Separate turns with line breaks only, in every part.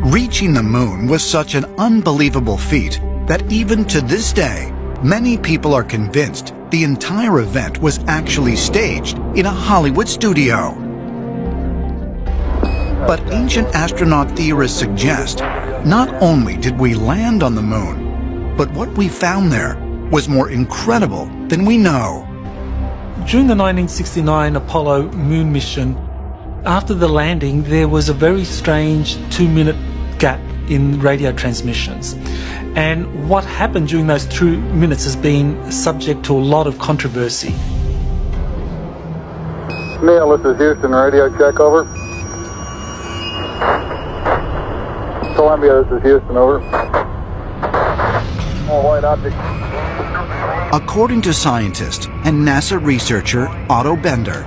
Reaching the moon was such an unbelievable feat that even to this day, many people are convinced the entire event was actually staged in a Hollywood studio. But ancient astronaut theorists suggest not only did we land on the moon, but what we found there was more incredible than we know.
During the 1969 Apollo moon mission, after the landing, there was a very strange 2-minute gap in radio transmissions. And what happened during those 2 minutes has been subject to a lot of controversy.
Neil, this is Houston, radio check, over. Columbia, this is Houston, over. All white object.
According to scientist and NASA researcher Otto Bender,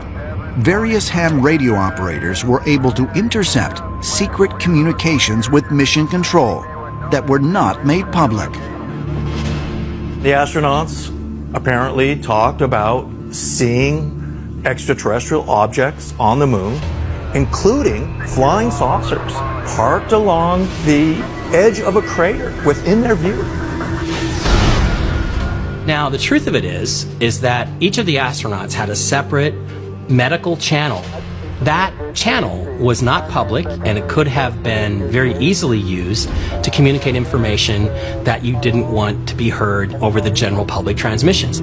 various ham radio operators were able to intercept secret communications with mission control that were not made public.
The astronauts apparently talked about seeing extraterrestrial objects on the moon, including flying saucers parked along the edge of a crater within their view.
Now, the truth of it is that each of the astronauts had a separate medical channel. That channel was not public, and it could have been very easily used to communicate information that you didn't want to be heard over the general public transmissions.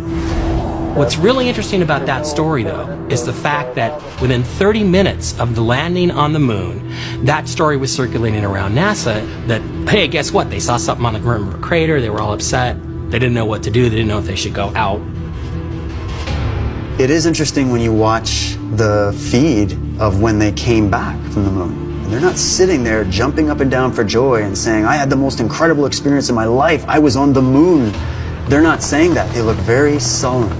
What's really interesting about that story, though, is the fact that within 30 minutes of the landing on the moon, that story was circulating around NASA that, hey, guess what? They saw something on the rim of a crater. They were all upset. They didn't know what to do. They didn't know if they should go out.
It is interesting when you watch the feed of when they came back from the moon. They're not sitting there jumping up and down for joy and saying, I had the most incredible experience in my life. I was on the moon. They're not saying that. They look very sullen.